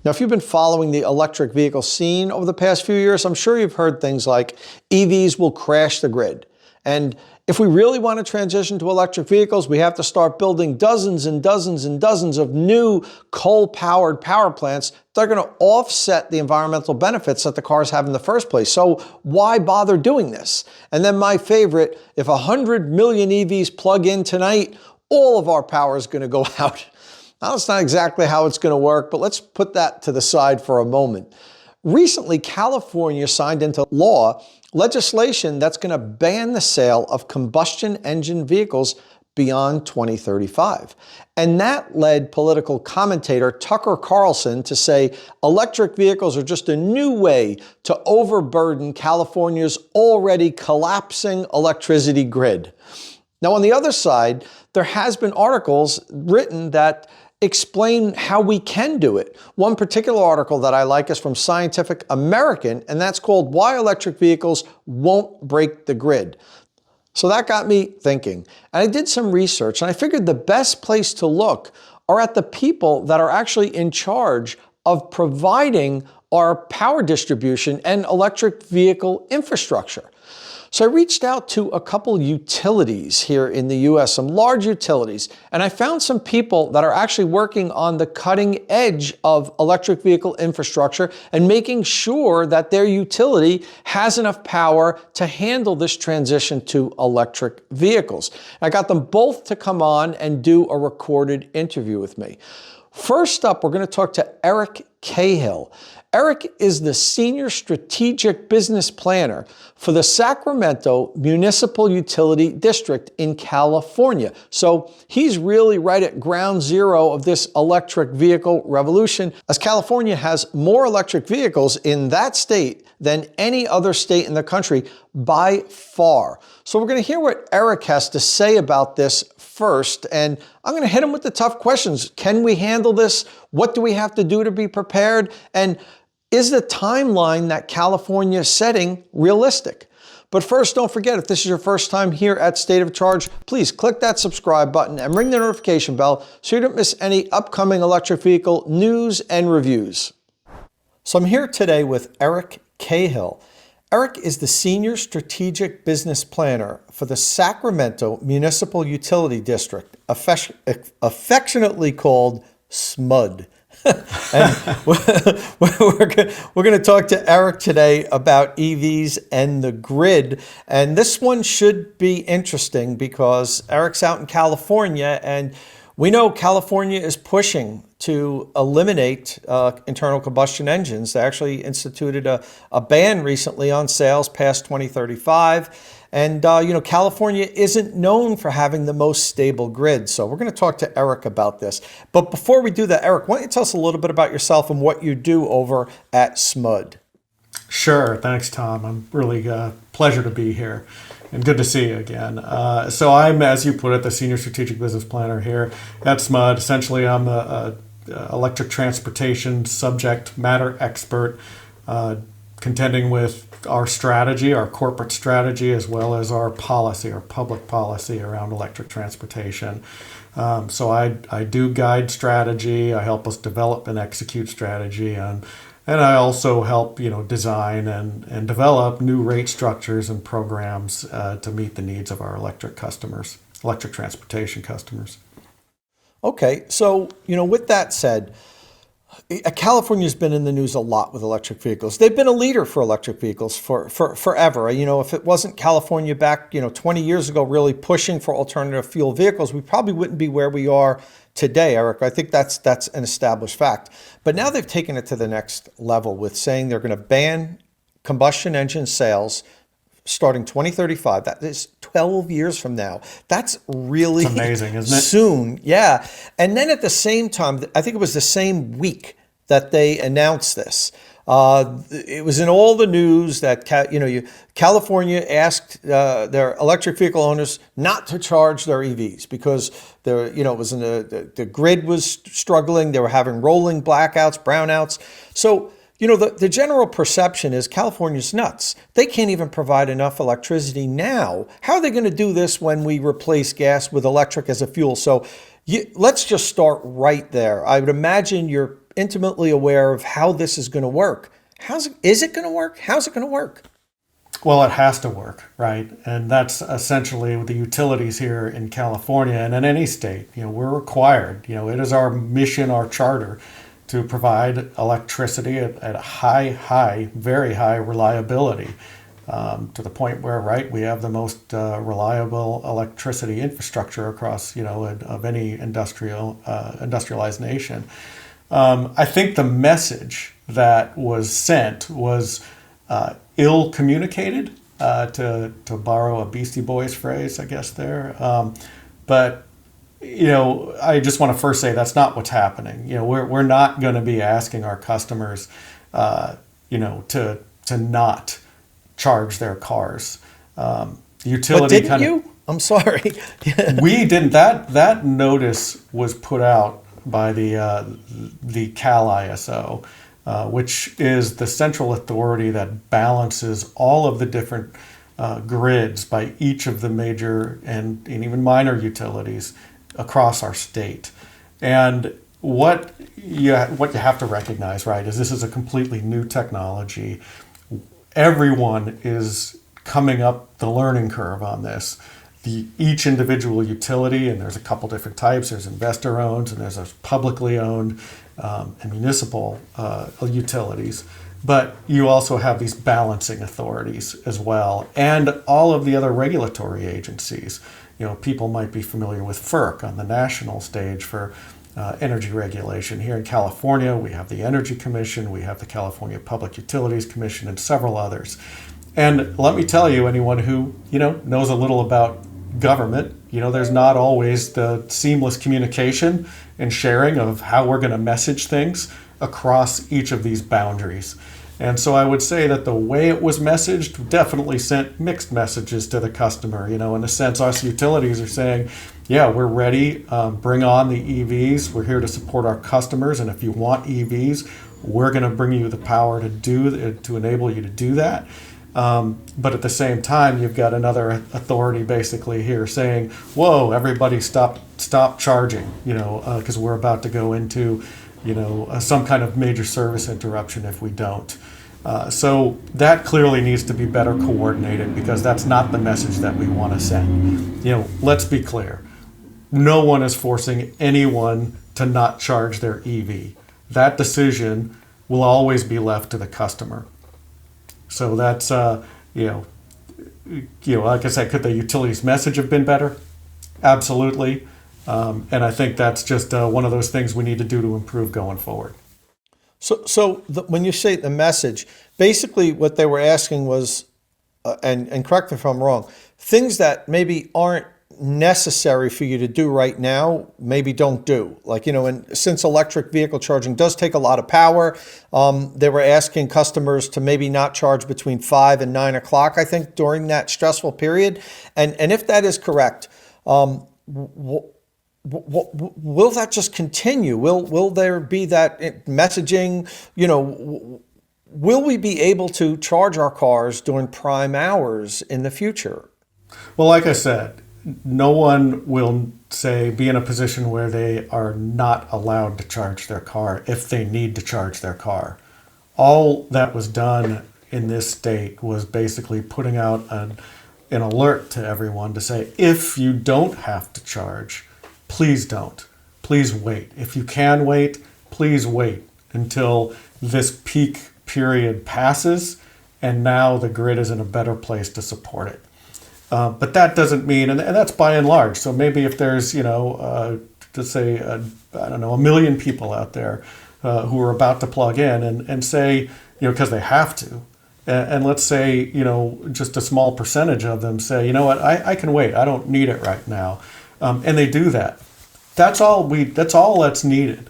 Now, if you've been following the electric vehicle scene over the past few years, I'm sure you've heard things like EVs will crash the grid. And if we really want to transition to electric vehicles, we have to start building dozens and dozens and dozens of new coal-powered power plants that are going to offset the environmental benefits that the cars have in the first place. So why bother doing this? And then my favorite, if 100 million EVs plug in tonight, all of our power is going to go out. Now, that's not exactly how it's going to work, but let's put that to the side for a moment. Recently, California signed into law legislation that's going to ban the sale of combustion engine vehicles beyond 2035. And that led political commentator Tucker Carlson to say electric vehicles are just a new way to overburden California's already collapsing electricity grid. Now, on the other side, there has been articles written that explain how we can do it. One particular article that I like is from Scientific American, and that's called Why Electric Vehicles Won't Break the Grid. So that got me thinking. And I did some research, and I figured the best place to look are at the people that are actually in charge of providing our power distribution and electric vehicle infrastructure. So I reached out to a couple utilities here in the US, some large utilities, and I found some people that are actually working on the cutting edge of electric vehicle infrastructure and making sure that their utility has enough power to handle this transition to electric vehicles. I got them both to come on and do a recorded interview with me. First up, we're going to talk to Eric Cahill. Eric is the Senior Strategic Business Planner for the Sacramento Municipal Utility District in California. So he's really right at ground zero of this electric vehicle revolution, as California has more electric vehicles in that state than any other state in the country by far. So we're going to hear what Eric has to say about this first, and I'm going to hit him with the tough questions. Can we handle this? What do we have to do to be prepared? And is the timeline that California is setting realistic? But first, don't forget, if this is your first time here at State of Charge, please click that subscribe button and ring the notification bell so you don't miss any upcoming electric vehicle news and reviews. So I'm here today with Eric Cahill. Eric is the Senior Strategic Business Planner for the Sacramento Municipal Utility District, affectionately called SMUD. And we're going to talk to Eric today about EVs and the grid. And this one should be interesting because Eric's out in California, and we know California is pushing to eliminate internal combustion engines. They actually instituted a ban recently on sales past 2035. And, California isn't known for having the most stable grid. So we're going to talk to Eric about this. But before we do that, Eric, why don't you tell us a little bit about yourself and what you do over at SMUD? Sure. Thanks, Tom. I'm really pleasure to be here and good to see you again. So I'm, as you put it, the Senior Strategic Business Planner here at SMUD. Essentially, I'm the electric transportation subject matter expert, contending with our strategy, our corporate strategy, as well as our policy, our public policy around electric transportation. So I do guide strategy. I help us develop and execute strategy, and I also help design and develop new rate structures and programs to meet the needs of our electric transportation customers. Okay, so with that said, California's been in the news a lot with electric vehicles. They've been a leader for electric vehicles for forever. If it wasn't California back 20 years ago really pushing for alternative fuel vehicles, we probably wouldn't be where we are today, Eric. I think that's an established fact. But now they've taken it to the next level with saying they're going to ban combustion engine sales starting 2035. That is 12 years from now. That's really amazing, isn't it? Soon. Yeah. And then at the same time, I think it was the same week that they announced this. It was in all the news that California asked their electric vehicle owners not to charge their EVs because the grid was struggling. They were having rolling blackouts, brownouts. So the general perception is California's nuts. They can't even provide enough electricity now. How are they going to do this when we replace gas with electric as a fuel? So let's just start right there. I would imagine you're intimately aware of how this is going to work. Is it going to work? How's it going to work? Well, it has to work, right? And that's essentially the utilities here in California and in any state. We're required, it is our mission, our charter, to provide electricity at a high, very high reliability, to the point where, right, we have the most reliable electricity infrastructure across, of any industrialized nation. I think the message that was sent was ill communicated, to borrow a Beastie Boys phrase, I guess there. But I just want to first say that's not what's happening. We're not going to be asking our customers, to not charge their cars. The utility But didn't you? I'm sorry. We didn't. That notice was put out by the Cal ISO, which is the central authority that balances all of the different grids by each of the major and even minor utilities across our state. And what you have to recognize, right, is this is a completely new technology. Everyone is coming up the learning curve on this. Each individual utility, and there's a couple different types, there's investor-owned and there's publicly owned and municipal utilities. But you also have these balancing authorities as well, and all of the other regulatory agencies. People might be familiar with FERC on the national stage for energy regulation. Here in California, we have the Energy Commission, we have the California Public Utilities Commission, and several others. And let me tell you, anyone who knows a little about government, there's not always the seamless communication and sharing of how we're going to message things across each of these boundaries. And so I would say that the way it was messaged definitely sent mixed messages to the customer. In a sense, us utilities are saying, yeah, we're ready, bring on the EVs. We're here to support our customers. And if you want EVs, we're going to bring you the power to enable you to do that. But at the same time, you've got another authority basically here saying, whoa, everybody stop charging, because we're about to go into some kind of major service interruption if we don't. So that clearly needs to be better coordinated, because that's not the message that we want to send. Let's be clear. No one is forcing anyone to not charge their EV. That decision will always be left to the customer. So that's, like I said, could the utilities message have been better? Absolutely. And I think that's just one of those things we need to do to improve going forward. When you say the message, basically what they were asking was, and correct me if I'm wrong, things that maybe aren't necessary for you to do right now, maybe don't do. Like, and since electric vehicle charging does take a lot of power, they were asking customers to maybe not charge between 5 and 9 o'clock, I think, during that stressful period. And if that is correct, will that just continue? Will there be that messaging? Will we be able to charge our cars during prime hours in the future? Well, like I said, no one will be in a position where they are not allowed to charge their car if they need to charge their car. All that was done in this state was basically putting out an alert to everyone to say, if you don't have to charge, please don't. Please wait. If you can wait, please wait until this peak period passes and now the grid is in a better place to support it. But that doesn't mean, and that's by and large. So maybe if there's, let's say, I don't know, 1 million people out there who are about to plug in and say, because they have to, and let's say, just a small percentage of them say, I can wait. I don't need it right now. And they do that. That's all that's needed,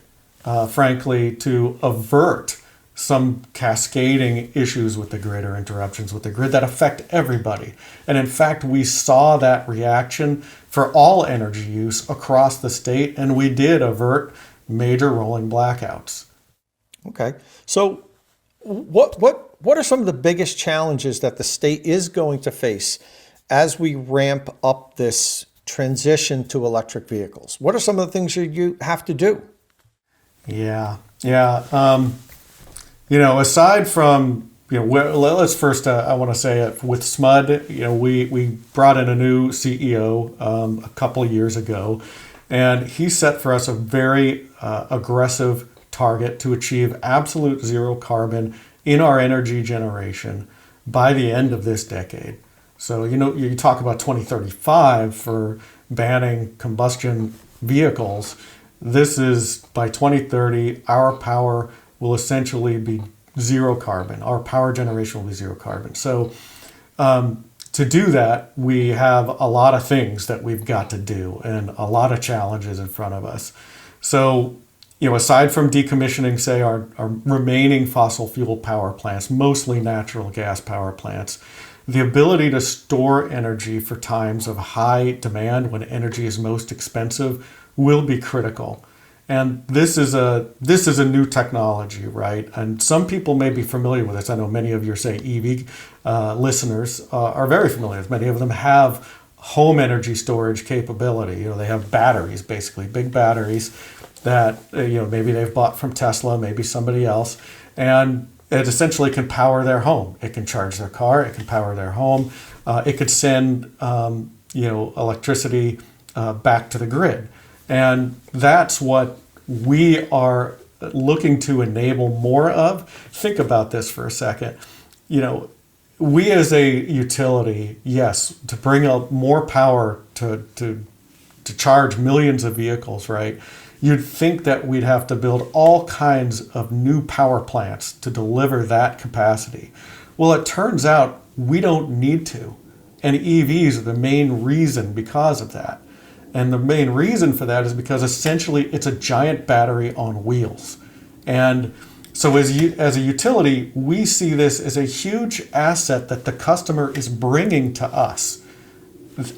frankly, to avert some cascading issues with the grid or interruptions with the grid that affect everybody. And in fact, we saw that reaction for all energy use across the state, and we did avert major rolling blackouts. Okay. So what are some of the biggest challenges that the state is going to face as we ramp up this transition to electric vehicles? What are some of the things you have to do? Yeah, yeah. Aside from, let's first, I want to say with SMUD, we brought in a new CEO a couple of years ago, and he set for us a very aggressive target to achieve absolute zero carbon in our energy generation by the end of this decade. So, you talk about 2035 for banning combustion vehicles. This is by 2030, our power will essentially be zero carbon. Our power generation will be zero carbon. So to do that, we have a lot of things that we've got to do and a lot of challenges in front of us. So, aside from decommissioning, say, our remaining fossil fuel power plants, mostly natural gas power plants, the ability to store energy for times of high demand when energy is most expensive will be critical. And this is a new technology, right? And some people may be familiar with this. I know many of your, say, EV listeners are very familiar with. Many of them have home energy storage capability. They have batteries, basically big batteries that maybe they've bought from Tesla, maybe somebody else, and it essentially can power their home. It can charge their car. It can power their home. It could send electricity back to the grid. And that's what we are looking to enable more of. Think about this for a second. We as a utility, yes, to bring up more power to charge millions of vehicles, right? You'd think that we'd have to build all kinds of new power plants to deliver that capacity. Well, it turns out we don't need to. And EVs are the main reason because of that. And the main reason for that is because essentially it's a giant battery on wheels. And so as a utility, we see this as a huge asset that the customer is bringing to us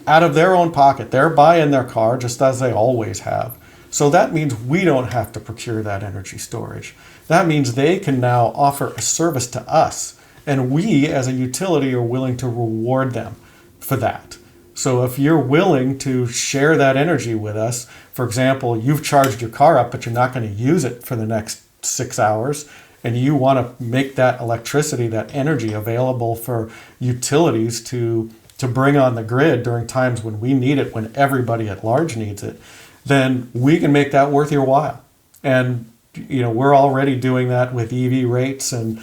out of their own pocket. They're buying their car just as they always have. So that means we don't have to procure that energy storage. That means they can now offer a service to us. And we as a utility are willing to reward them for that. So if you're willing to share that energy with us, for example, you've charged your car up, but you're not going to use it for the next 6 hours, and you want to make that electricity, that energy available for utilities to bring on the grid during times when we need it, when everybody at large needs it, then we can make that worth your while. And we're already doing that with EV rates and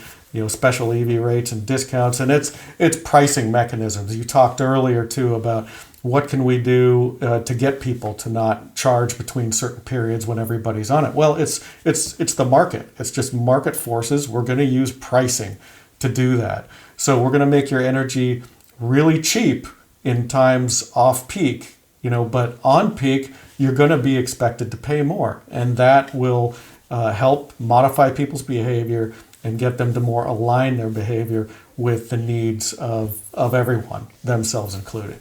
special EV rates and discounts, and it's pricing mechanisms. You talked earlier too about what can we do to get people to not charge between certain periods when everybody's on it. Well, it's the market. It's just market forces. We're going to use pricing to do that. So we're going to make your energy really cheap in times off peak, but on peak you're going to be expected to pay more, and that will help modify people's behavior and get them to more align their behavior with the needs of everyone, themselves included.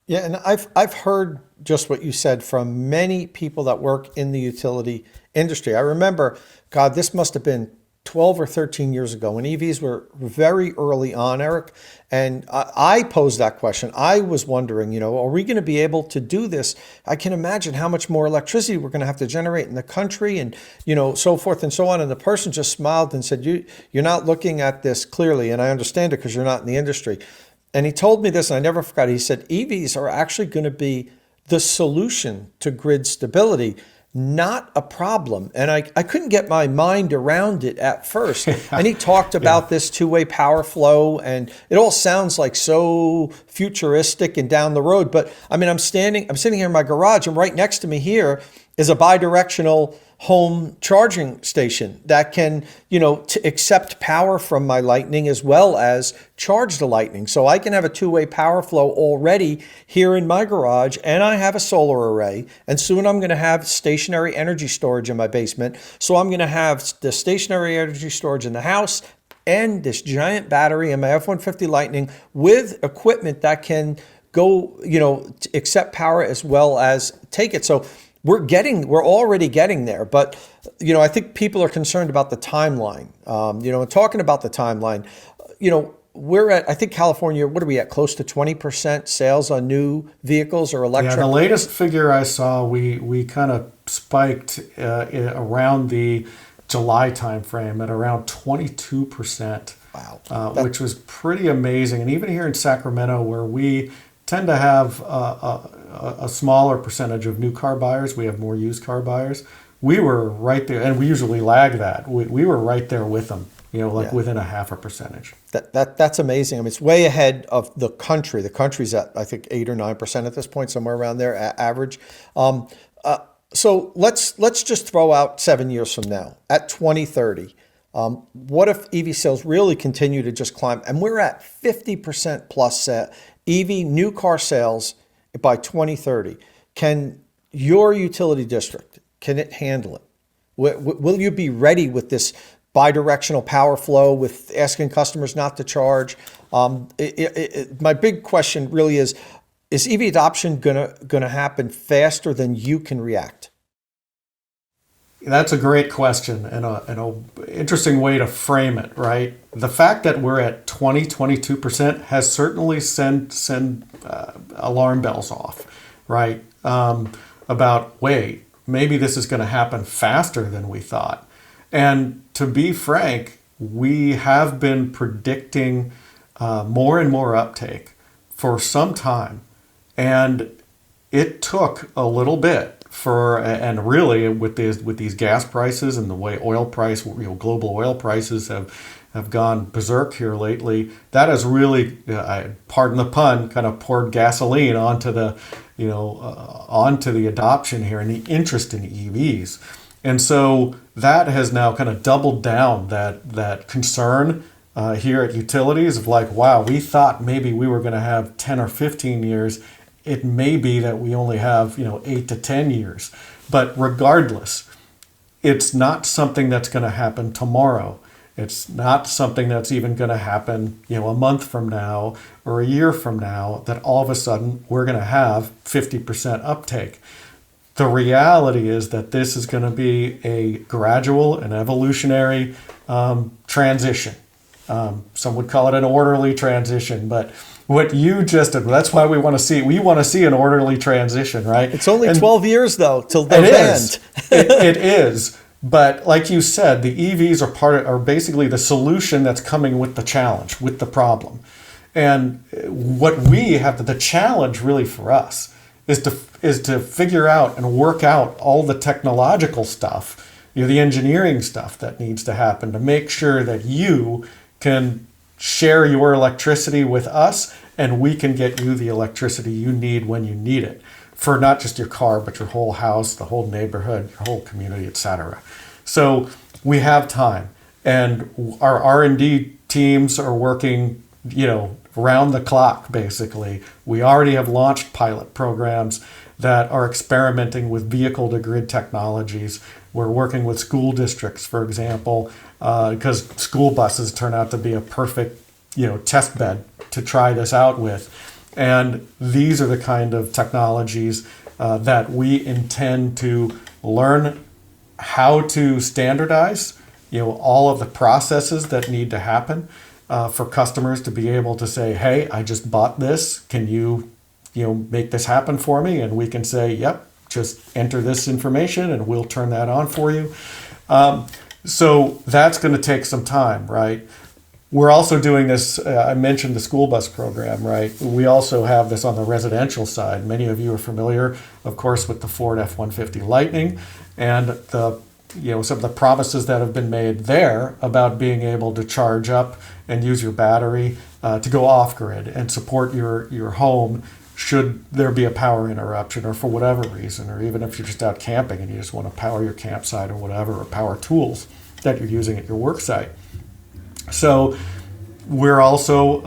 Yeah, and I've heard just what you said from many people that work in the utility industry. I remember, God, this must have been 12 or 13 years ago when EVs were very early on, Eric. And I posed that question. I was wondering, are we going to be able to do this? I can imagine how much more electricity we're going to have to generate in the country and, so forth and so on. And the person just smiled and said, you're not looking at this clearly. And I understand it because you're not in the industry. And he told me this, and I never forgot. He said, EVs are actually going to be the solution to grid stability, not a problem. And I couldn't get my mind around it at first. And he talked about this two-way power flow, and it all sounds like so futuristic and down the road. But I mean, I'm sitting here in my garage, and right next to me here is a bidirectional home charging station that can, accept power from my Lightning as well as charge the Lightning. So I can have a two-way power flow already here in my garage, and I have a solar array. And soon I'm going to have stationary energy storage in my basement. So I'm going to have the stationary energy storage in the house and this giant battery in my F-150 Lightning with equipment that can go, accept power as well as take it. So we're already getting there, but I think people are concerned about the timeline. And talking about the timeline, we're at, I think California, what are we at? Close to 20% sales on new vehicles or electric? Yeah, the latest figure I saw, we kind of spiked around the July timeframe at around 22%. Wow. Which was pretty amazing. And even here in Sacramento, where we tend to have a smaller percentage of new car buyers, we have more used car buyers. We were right there, and we usually lag that. We were right there with them, within a 0.5%. That's amazing. I mean, it's way ahead of the country. The country's at, I think, 8 or 9% at this point, somewhere around there, average. So let's just throw out 7 years from now, at 2030. What if EV sales really continue to just climb? And we're at 50% plus EV new car sales by 2030. Can your utility district, can it handle it? Will you be ready with this bidirectional power flow, with asking customers not to charge? My big question really is EV adoption gonna happen faster than you can react? That's a great question and an interesting way to frame it, right? The fact that we're at 22% has certainly send alarm bells off, right? About, wait, maybe this is going to happen faster than we thought. And to be frank, we have been predicting more and more uptake for some time. And it took a little bit and really with these gas prices and the way global oil prices have gone berserk here lately, that has really, pardon the pun, kind of poured gasoline onto the adoption here and the interest in EVs. And so that has now kind of doubled down that concern here at utilities of like, wow, we thought maybe we were going to have 10 or 15 years. It may be that we only have 8 to 10 years. But regardless, it's not something that's going to happen tomorrow. It's not something that's even going to happen a month from now or a year from now, that all of a sudden we're going to have 50% uptake. The reality is that this is going to be a gradual and evolutionary transition. Some would call it an orderly transition, but what you just did, that's why we want to see an orderly transition, right? It's only 12 years though till they're banned. It is. But like you said, the EVs are basically the solution that's coming with the challenge, with the problem. And what we have, the challenge really for us is to figure out and work out all the technological stuff, the engineering stuff that needs to happen to make sure that you can share your electricity with us, and we can get you the electricity you need when you need it, for not just your car, but your whole house, the whole neighborhood, your whole community, etc. So we have time, and our R&D teams are working, around the clock, basically. We already have launched pilot programs that are experimenting with vehicle-to-grid technologies. We're working with school districts, for example, because school buses turn out to be a perfect, test bed to try this out with. And these are the kind of technologies that we intend to learn how to standardize, all of the processes that need to happen for customers to be able to say, hey, I just bought this. Can you, make this happen for me? And we can say, yep, just enter this information and we'll turn that on for you. So that's going to take some time, right? We're also doing this, I mentioned the school bus program, right? We also have this on the residential side. Many of you are familiar, of course, with the Ford F-150 Lightning and the, some of the promises that have been made there about being able to charge up and use your battery to go off-grid and support your home should there be a power interruption or for whatever reason, or even if you're just out camping and you just want to power your campsite or whatever, or power tools that you're using at your work site. So we're also,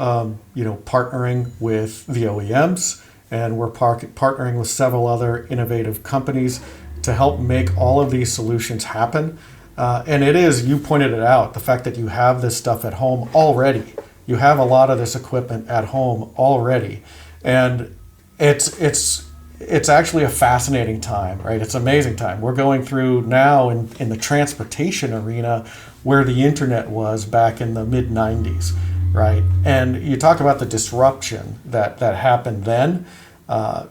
partnering with the OEMs, and we're partnering with several other innovative companies to help make all of these solutions happen. And it is, you pointed it out, the fact that you have this stuff at home already. You have a lot of this equipment at home already. And it's actually a fascinating time, right? It's an amazing time. We're going through now in the transportation arena where the internet was back in the mid-90s, right? And you talk about the disruption that happened then.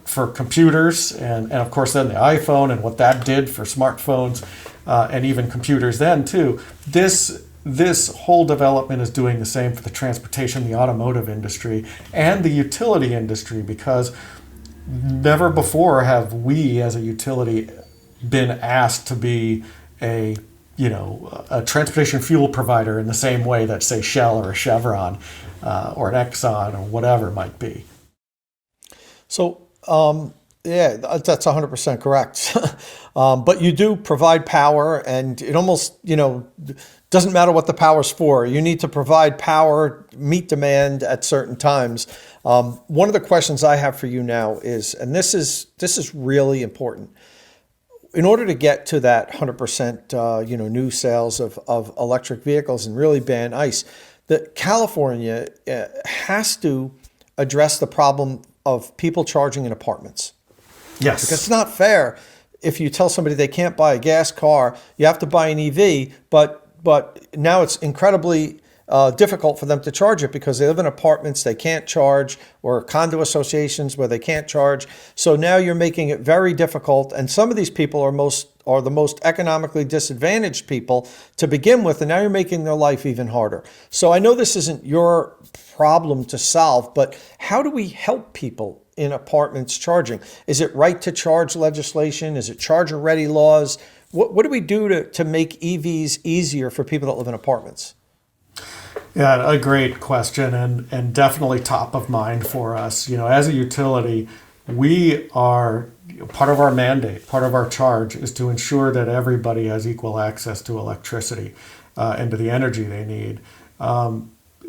for computers, and of course then the iPhone and what that did for smartphones, and even computers then too. This whole development is doing the same for the transportation, the automotive industry, and the utility industry, because never before have we as a utility been asked to be a transportation fuel provider in the same way that, say, Shell or a Chevron or an Exxon or whatever it might be. So, yeah, that's 100% correct. But you do provide power, and it almost, doesn't matter what the power's for. You need to provide power, meet demand at certain times. One of the questions I have for you now is, and this is really important, in order to get to that 100%, new sales of electric vehicles and really ban ICE, that California has to address the problem of people charging in apartments. Yes. Because it's not fair if you tell somebody they can't buy a gas car, you have to buy an EV, but now it's incredibly difficult for them to charge it because they live in apartments, they can't charge, or condo associations where they can't charge. So now you're making it very difficult, and some of these people are the most economically disadvantaged people to begin with, and now you're making their life even harder. So I know this isn't your problem to solve, but how do we help people in apartments charging? Is it right to charge legislation? Is it charger-ready laws? What do we do to make EVs easier for people that live in apartments? Yeah, a great question, and definitely top of mind for us. As a utility, we are, part of our mandate, part of our charge is to ensure that everybody has equal access to electricity and to the energy they need.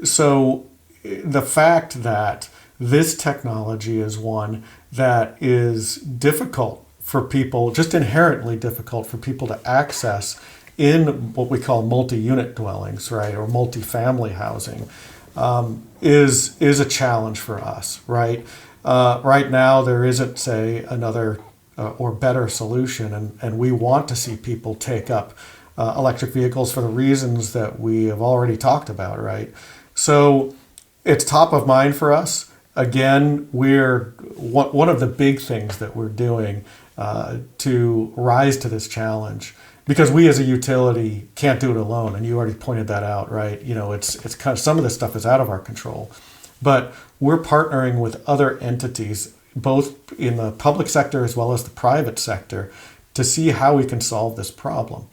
So the fact that this technology is one that is difficult for people, just inherently difficult for people to access in what we call multi-unit dwellings, right, or multi-family housing, is a challenge for us, right? Right now, there isn't, say, another or better solution, and we want to see people take up electric vehicles for the reasons that we have already talked about, right? So it's top of mind for us. Again, one of the big things that we're doing to rise to this challenge, because we as a utility can't do it alone, and you already pointed that out, right? It's kind of, some of this stuff is out of our control, but we're partnering with other entities, both in the public sector as well as the private sector, to see how we can solve this problem.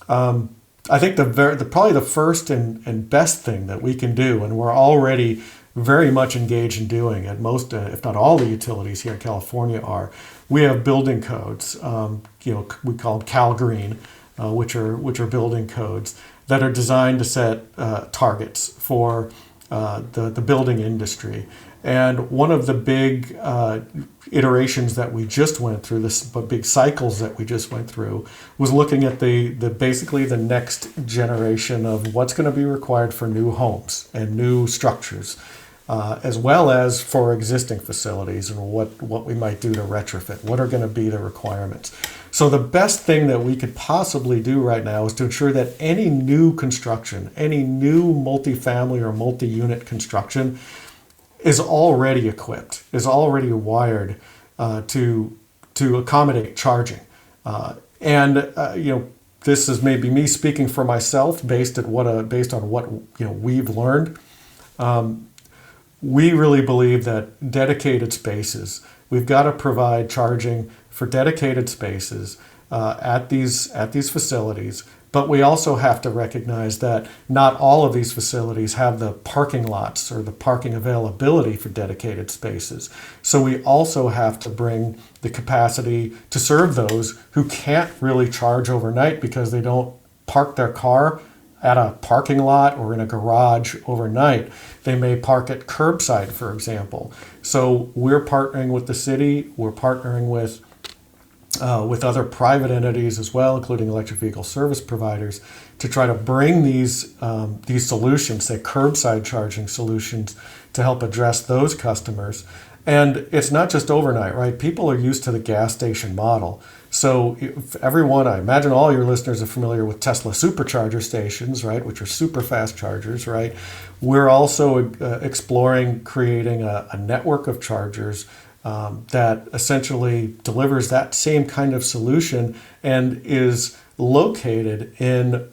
I think probably the first and best thing that we can do, and we're already very much engaged in doing at most, if not all the utilities here in California are, we have building codes, we call them Cal Green, which are building codes that are designed to set targets for the building industry. And one of the big iterations that we just went through, big cycles that we just went through, was looking at basically the next generation of what's going to be required for new homes and new structures, as well as for existing facilities, and what we might do to retrofit. What are going to be the requirements? So the best thing that we could possibly do right now is to ensure that any new construction, any new multifamily or multi-unit construction is already equipped, is already wired to accommodate charging. This is maybe me speaking for myself based on what we've learned. We really believe that dedicated spaces, we've got to provide charging for dedicated spaces at these facilities. But we also have to recognize that not all of these facilities have the parking lots or the parking availability for dedicated spaces. So we also have to bring the capacity to serve those who can't really charge overnight because they don't park their car at a parking lot or in a garage overnight. They may park at curbside, for example. So we're partnering with the city, we're partnering with other private entities as well, including electric vehicle service providers, to try to bring these solutions, say curbside charging solutions, to help address those customers. And it's not just overnight, right? People are used to the gas station model. So everyone, I imagine all your listeners are familiar with Tesla supercharger stations, right, which are super fast chargers, right? We're also exploring creating a network of chargers that essentially delivers that same kind of solution and is located in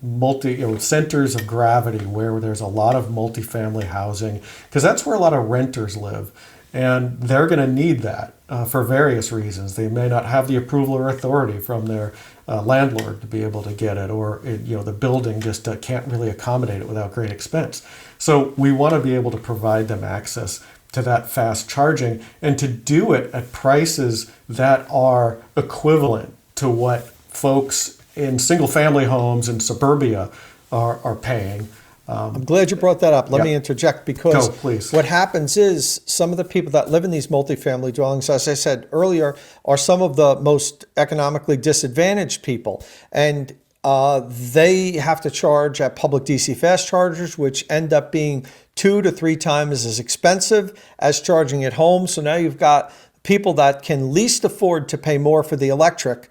centers of gravity where there's a lot of multifamily housing, because that's where a lot of renters live. And they're going to need that for various reasons. They may not have the approval or authority from their landlord to be able to get it, or the building just can't really accommodate it without great expense. So we want to be able to provide them access to that fast charging, and to do it at prices that are equivalent to what folks in single family homes in suburbia are paying. I'm glad you brought that up. Let me interject, because please. What happens is some of the people that live in these multifamily dwellings, as I said earlier, are some of the most economically disadvantaged people. And they have to charge at public DC fast chargers, which end up being 2 to 3 times as expensive as charging at home. So now you've got people that can least afford to pay more for the electric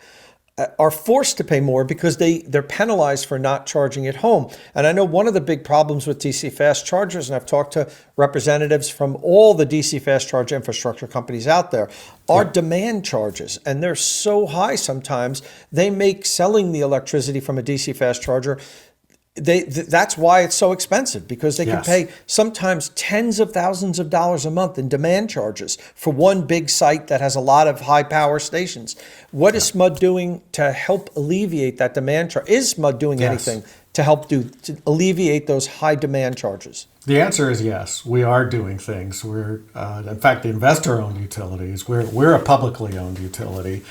are forced to pay more because they're penalized for not charging at home. And I know one of the big problems with DC fast chargers, and I've talked to representatives from all the DC fast charge infrastructure companies out there, are demand charges. And they're so high sometimes, they make selling the electricity from a DC fast charger, that's why it's so expensive, because they can pay sometimes tens of thousands of dollars a month in demand charges for one big site that has a lot of high power stations. What is SMUD doing to help alleviate that demand charge? Is SMUD doing anything to help to alleviate those high demand charges? The answer is yes. We are doing things. We're, in fact, the investor-owned utilities. We're a publicly owned utility.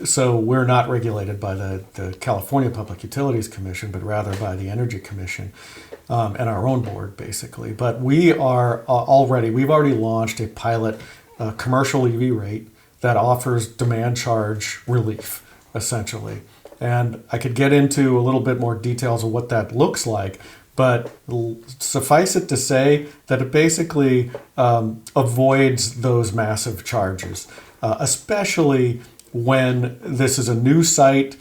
So we're not regulated by the California Public Utilities Commission, but rather by the Energy Commission and our own board, basically. But we are we've already launched a pilot commercial EV rate that offers demand charge relief, essentially. And I could get into a little bit more details of what that looks like, but suffice it to say that it basically avoids those massive charges, especially when this is a new site.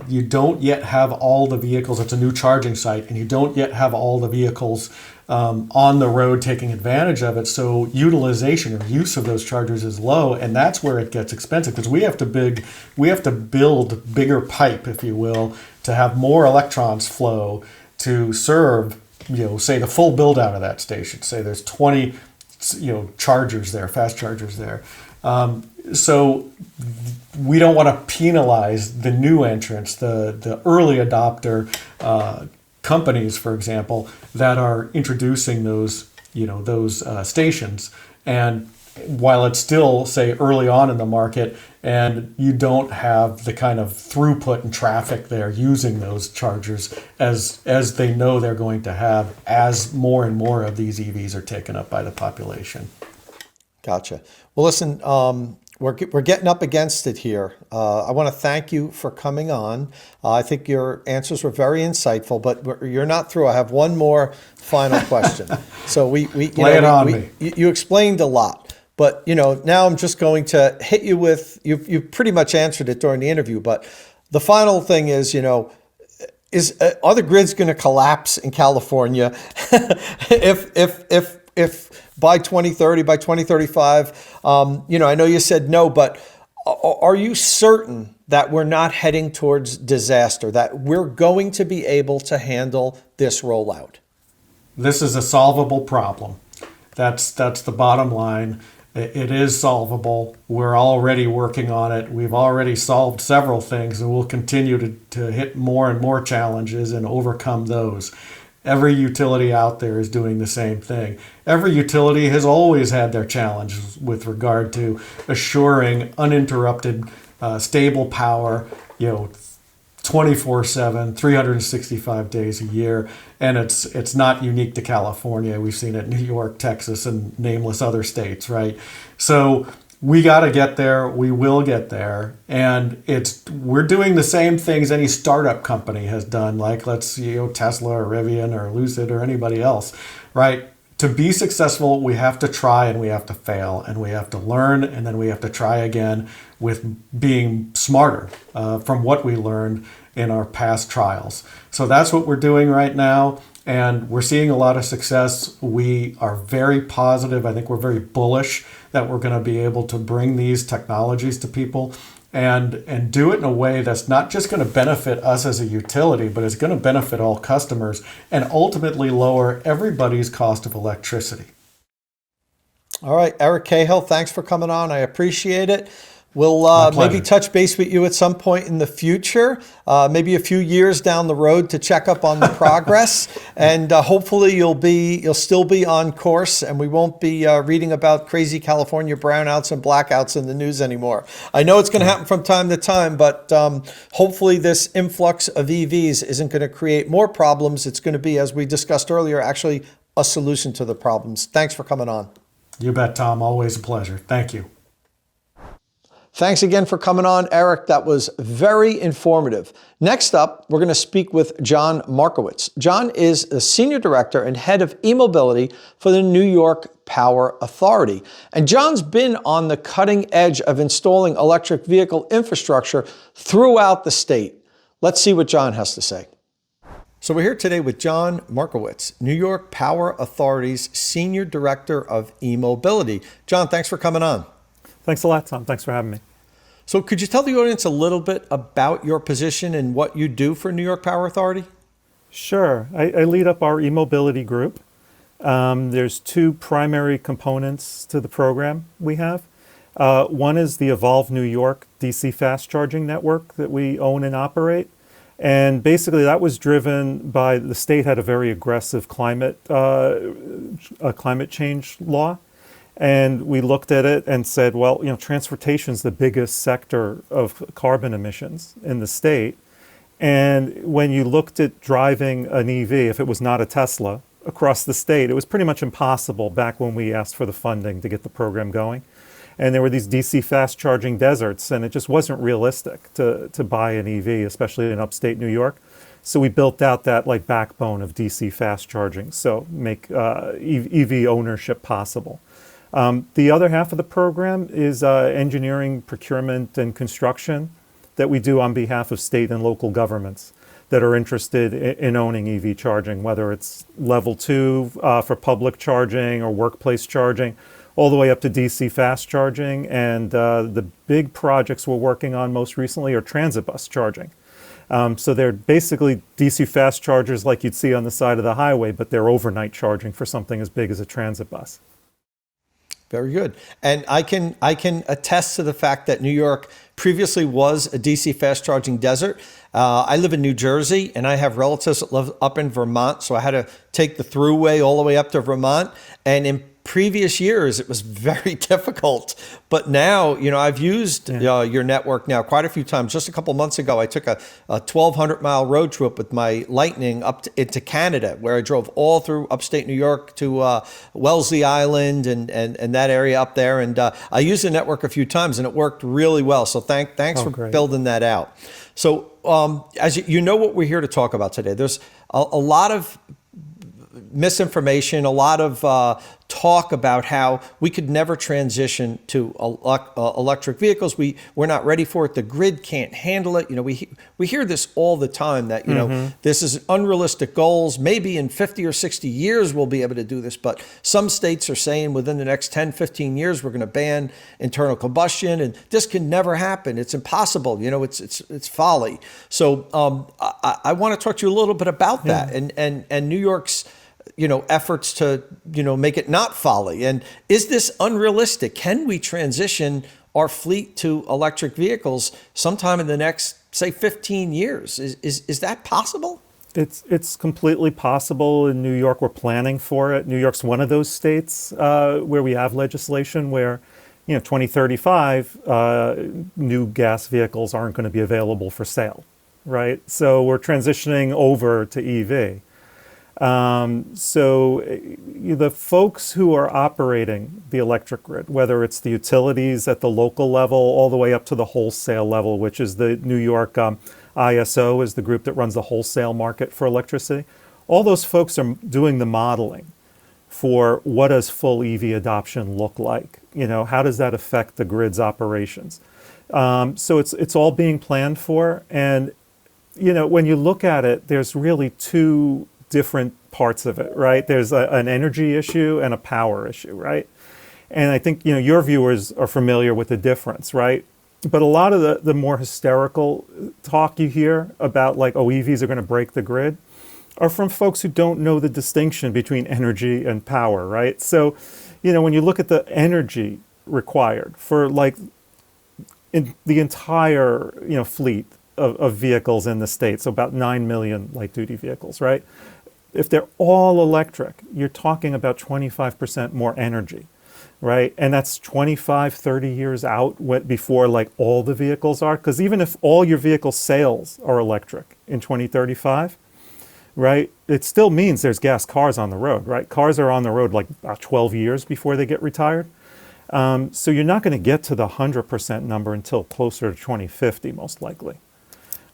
You don't yet have all the vehicles. It's a new charging site, and you don't yet have all the vehicles on the road taking advantage of it. So utilization or use of those chargers is low, and that's where it gets expensive, because we have to build bigger pipe, if you will, to have more electrons flow to serve, say the full build out of that station. Say there's 20, chargers there, fast chargers there. So we don't want to penalize the new entrants, the early adopter companies, for example, that are introducing those stations. And while it's still, say, early on in the market, and you don't have the kind of throughput and traffic there using those chargers as they know they're going to have as more and more of these EVs are taken up by the population. Gotcha. Well, listen, we're getting up against it here. I want to thank you for coming on. I think your answers were very insightful, but you're not through. I have one more final question. So you explained a lot, but now I'm just going to hit you with, you pretty much answered it during the interview, but the final thing is, are the grids going to collapse in California if by 2030, by 2035, I know you said no, but are you certain that we're not heading towards disaster, that we're going to be able to handle this rollout? This is a solvable problem. That's the bottom line. It is solvable. We're already working on it. We've already solved several things, and we'll continue to hit more and more challenges and overcome those. Every utility out there is doing the same thing. Every utility has always had their challenges with regard to assuring uninterrupted, stable power, 24/7, 365 days a year. And it's not unique to California. We've seen it in New York, Texas, and nameless other states, right? So we got to get there. We will get there. And we're doing the same things any startup company has done, like Tesla or Rivian or Lucid or anybody else, right? To be successful, we have to try and we have to fail and we have to learn, and then we have to try again with being smarter from what we learned in our past trials. So that's what we're doing right now. And we're seeing a lot of success. We are very positive. I think we're very bullish that we're going to be able to bring these technologies to people and do it in a way that's not just going to benefit us as a utility, but it's going to benefit all customers and ultimately lower everybody's cost of electricity. All right, Eric Cahill, thanks for coming on. I appreciate it. We'll maybe touch base with you at some point in the future, maybe a few years down the road to check up on the progress. And hopefully you'll still be on course and we won't be reading about crazy California brownouts and blackouts in the news anymore. I know it's going to happen from time to time, but hopefully this influx of EVs isn't going to create more problems. It's going to be, as we discussed earlier, actually a solution to the problems. Thanks for coming on. You bet, Tom. Always a pleasure. Thank you. Thanks again for coming on, Eric. That was very informative. Next up, we're going to speak with John Markowitz. John is the Senior Director and Head of E-Mobility for the New York Power Authority. And John's been on the cutting edge of installing electric vehicle infrastructure throughout the state. Let's see what John has to say. So we're here today with John Markowitz, New York Power Authority's Senior Director of E-Mobility. John, thanks for coming on. Thanks a lot, Tom. Thanks for having me. So could you tell the audience a little bit about your position and what you do for New York Power Authority? Sure. I lead up our e-mobility group. There's two primary components to the program we have. One is the Evolve New York DC fast charging network that we own and operate. And basically that was driven by the state had a very aggressive climate change law. And we looked at it and said, well, transportation is the biggest sector of carbon emissions in the state. And when you looked at driving an EV, if it was not a Tesla, across the state, it was pretty much impossible back when we asked for the funding to get the program going. And there were these DC fast charging deserts, and it just wasn't realistic to buy an EV, especially in upstate New York. So we built out that backbone of DC fast charging, so make EV ownership possible. The other half of the program is engineering, procurement, and construction that we do on behalf of state and local governments that are interested in owning EV charging, whether it's level 2 for public charging or workplace charging, all the way up to DC fast charging. And the big projects we're working on most recently are transit bus charging. So they're basically DC fast chargers like you'd see on the side of the highway, but they're overnight charging for something as big as a transit bus. Very good. And I can attest to the fact that New York previously was a DC fast charging desert. I live in New Jersey and I have relatives that live up in Vermont. So I had to take the thruway all the way up to Vermont. And in previous years, it was very difficult. But now, I've used your network now quite a few times. Just a couple months ago, I took a 1,200-mile road trip with my Lightning into Canada, where I drove all through upstate New York to Wellesley Island and that area up there. And I used the network a few times, and it worked really well. So thanks for building that out. So as you know what we're here to talk about today, there's a lot of misinformation, a lot of talk about how we could never transition to electric vehicles. We're not ready for it. The grid can't handle it. We hear this all the time that, this is unrealistic goals. Maybe in 50 or 60 years, we'll be able to do this. But some states are saying within the next 10, 15 years, we're going to ban internal combustion. And this can never happen. It's impossible. It's folly. So I want to talk to you a little bit about that and New York's efforts to, make it not folly. And is this unrealistic? Can we transition our fleet to electric vehicles sometime in the next, say, 15 years? Is that possible? It's completely possible in New York. We're planning for it. New York's one of those states where we have legislation where, 2035, new gas vehicles aren't going to be available for sale, right? So we're transitioning over to EV. So the folks who are operating the electric grid, whether it's the utilities at the local level all the way up to the wholesale level, which is the New York ISO is the group that runs the wholesale market for electricity, all those folks are doing the modeling for what does full EV adoption look like? How does that affect the grid's operations? So it's all being planned for. And, when you look at it, there's really two different parts of it, right? There's an energy issue and a power issue, right? And I think, your viewers are familiar with the difference, right? But a lot of the more hysterical talk you hear about like, oh, EVs are going to break the grid are from folks who don't know the distinction between energy and power, right? So, when you look at the energy required for like in the entire, fleet of vehicles in the state, so about 9 million light-duty vehicles, right? If they're all electric, you're talking about 25% more energy, right? And that's 25, 30 years out before like all the vehicles are. Because even if all your vehicle sales are electric in 2035, right, it still means there's gas cars on the road, right? Cars are on the road like about 12 years before they get retired. So you're not going to get to the 100% number until closer to 2050, most likely,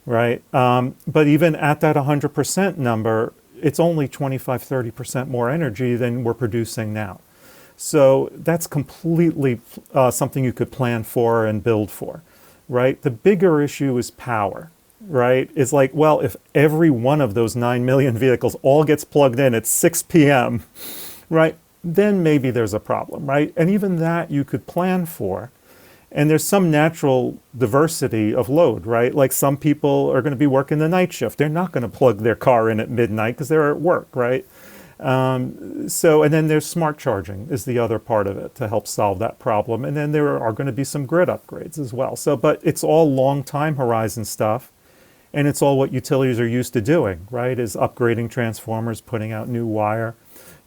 right? But even at that 100% number, it's only 25, 30% more energy than we're producing now. So that's completely something you could plan for and build for, right? The bigger issue is power, right? It's like, well, if every one of those 9 million vehicles all gets plugged in at 6 p.m., right, then maybe there's a problem, right? And even that you could plan for. And there's some natural diversity of load, right? Like some people are going to be working the night shift. They're not going to plug their car in at midnight because they're at work, right? And then there's smart charging is the other part of it to help solve that problem. And then there are going to be some grid upgrades as well. So, but it's all long time horizon stuff. And it's all what utilities are used to doing, right? Is upgrading transformers, putting out new wire,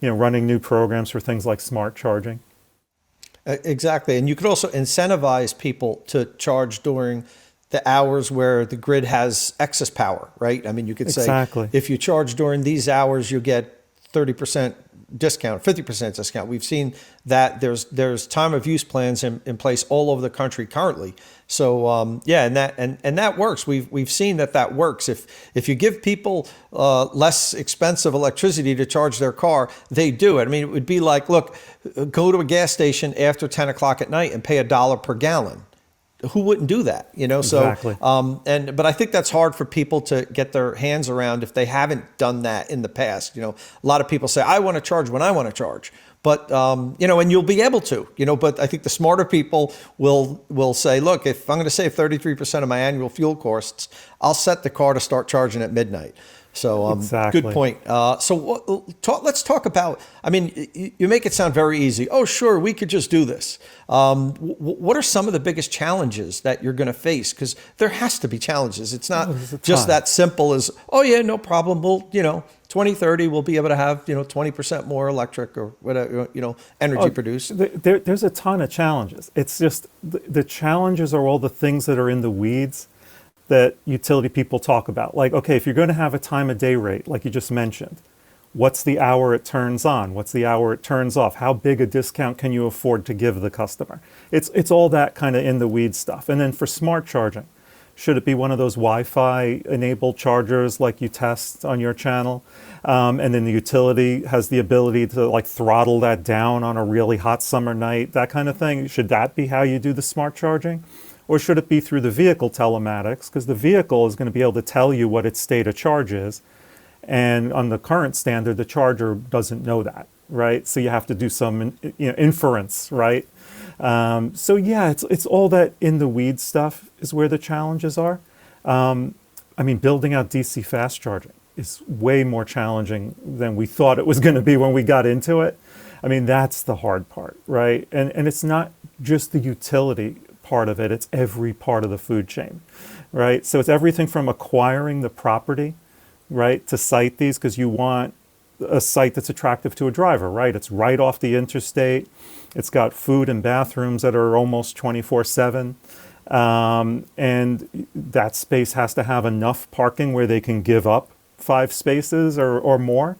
running new programs for things like smart charging. Exactly. And you could also incentivize people to charge during the hours where the grid has excess power, right? I mean, you could say, exactly, if you charge during these hours, you get 30% discount, 50% discount. We've seen that there's time of use plans in place all over the country currently. So yeah, and that works. We've seen that works. If you give people less expensive electricity to charge their car, they do it. I mean, it would be like, look, go to a gas station after 10 o'clock at night and pay $1 per gallon. Who wouldn't do that? Exactly. So but I think that's hard for people to get their hands around if they haven't done that in the past. A lot of people say, I want to charge when I want to charge. But, and you'll be able to, but I think the smarter people will say, look, if I'm going to save 33% of my annual fuel costs, I'll set the car to start charging at midnight. So exactly. Good point. Let's talk about, I mean, you make it sound very easy. Oh, sure, we could just do this. What are some of the biggest challenges that you're going to face? Because there has to be challenges. It's not just that simple as, oh yeah, no problem. We'll, 2030, we'll be able to have, 20% more electric or whatever, energy produced. There's a ton of challenges. It's just the challenges are all the things that are in the weeds that utility people talk about. Like, okay, if you're going to have a time of day rate, like you just mentioned, what's the hour it turns on? What's the hour it turns off? How big a discount can you afford to give the customer? It's all that kind of in the weeds stuff. And then for smart charging, should it be one of those Wi-Fi enabled chargers like you test on your channel? And then the utility has the ability to like throttle that down on a really hot summer night, that kind of thing. Should that be how you do the smart charging? Or should it be through the vehicle telematics? Because the vehicle is going to be able to tell you what its state of charge is. And on the current standard, the charger doesn't know that, right? So you have to do some inference, right? So yeah, it's all that in the weeds stuff is where the challenges are. I mean, building out DC fast charging is way more challenging than we thought it was going to be when we got into it. I mean, that's the hard part, right? And it's not just the utility part of it, it's every part of the food chain, right? So it's everything from acquiring the property, right, to site these, because you want a site that's attractive to a driver, right? It's right off the interstate. It's got food and bathrooms that are almost 24/7. And that space has to have enough parking where they can give up 5 spaces or more.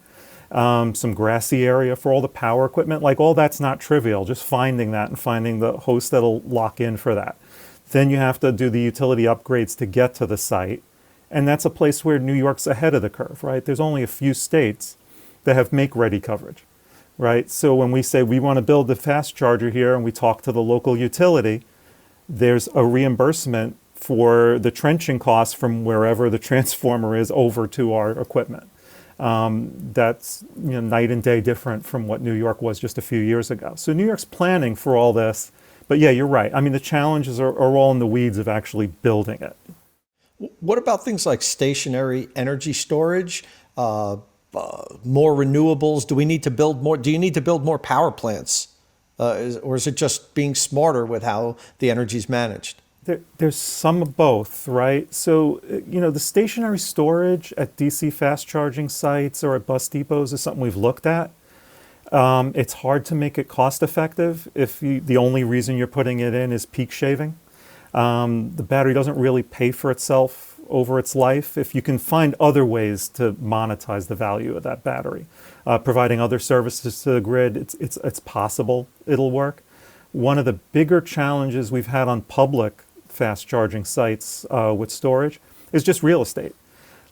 Some grassy area for all the power equipment, like all that's not trivial, just finding that and finding the host that'll lock in for that. Then you have to do the utility upgrades to get to the site. And that's a place where New York's ahead of the curve, right? There's only a few states that have make-ready coverage, right? So when we say we want to build the fast charger here and we talk to the local utility, there's a reimbursement for the trenching costs from wherever the transformer is over to our equipment. That's night and day different from what New York was just a few years ago. So New York's planning for all this. But yeah, you're right. I mean, the challenges are all in the weeds of actually building it. What about things like stationary energy storage, more renewables? Do we need to build more? Do you need to build more power plants? Or is it just being smarter with how the energy is managed? There's some of both, right? So, the stationary storage at DC fast charging sites or at bus depots is something we've looked at. It's hard to make it cost effective if the only reason you're putting it in is peak shaving. The battery doesn't really pay for itself over its life. If you can find other ways to monetize the value of that battery, providing other services to the grid, it's possible it'll work. One of the bigger challenges we've had on public fast charging sites with storage is just real estate.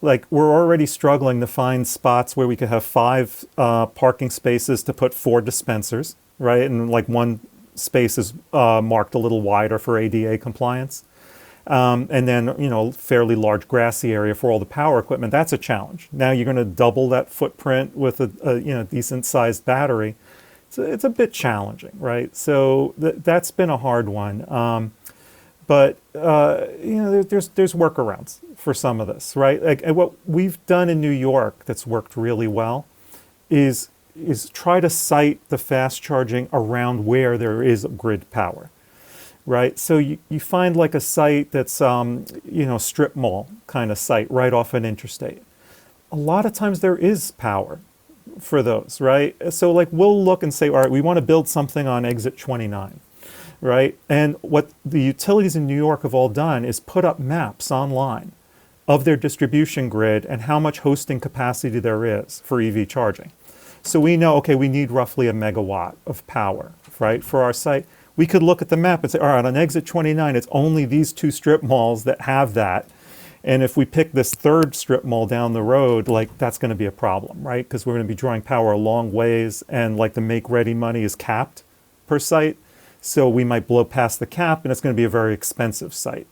Like, we're already struggling to find spots where we could have 5 parking spaces to put 4 dispensers, right? And like one space is marked a little wider for ADA compliance. And then, fairly large grassy area for all the power equipment. That's a challenge. Now you're going to double that footprint with a decent sized battery. So it's a bit challenging, right? So that's been a hard one. But there's workarounds for some of this, right? Like, and what we've done in New York that's worked really well is try to site the fast charging around where there is grid power, right? So you find like a site that's strip mall kind of site right off an interstate. A lot of times there is power for those, right? So like we'll look and say, all right, we want to build something on exit 29. Right? And what the utilities in New York have all done is put up maps online of their distribution grid and how much hosting capacity there is for EV charging. So we know, okay, we need roughly a megawatt of power, right, for our site. We could look at the map and say, all right, on exit 29, it's only these 2 strip malls that have that. And if we pick this 3rd strip mall down the road, like, that's going to be a problem, right? Because we're going to be drawing power a long ways, and like the make-ready money is capped per site. So we might blow past the cap, and it's going to be a very expensive site.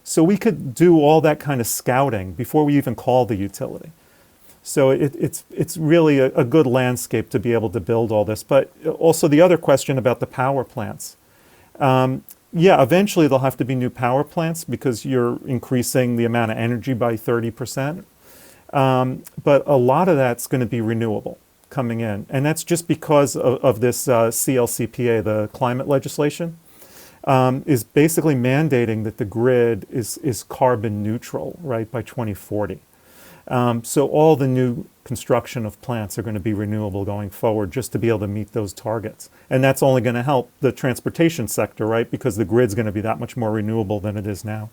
So we could do all that kind of scouting before we even call the utility. So it's really a good landscape to be able to build all this. But also the other question about the power plants. Eventually there'll have to be new power plants because you're increasing the amount of energy by 30%. But a lot of that's going to be renewable coming in. And that's just because of this CLCPA, the climate legislation, is basically mandating that the grid is carbon neutral, right, by 2040. So all the new construction of plants are going to be renewable going forward just to be able to meet those targets. And that's only going to help the transportation sector, right, because the grid's going to be that much more renewable than it is now.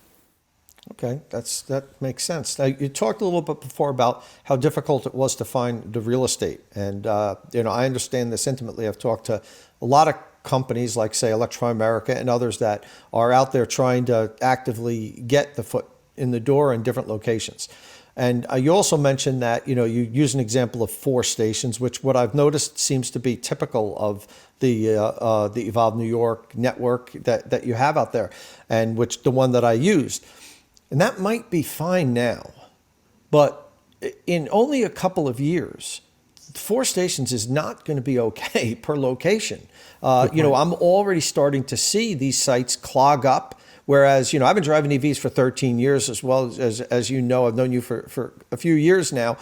Okay, that makes sense. Now, you talked a little bit before about how difficult it was to find the real estate. And, I understand this intimately. I've talked to a lot of companies like, say, Electrify America and others that are out there trying to actively get the foot in the door in different locations. And you also mentioned that, you use an example of 4 stations, which what I've noticed seems to be typical of the Evolve New York network that you have out there, and which the one that I used. And that might be fine now, but in only a couple of years, 4 stations is not going to be okay per location. I'm already starting to see these sites clog up, whereas, I've been driving EVs for 13 years as well as I've known you for a few years now.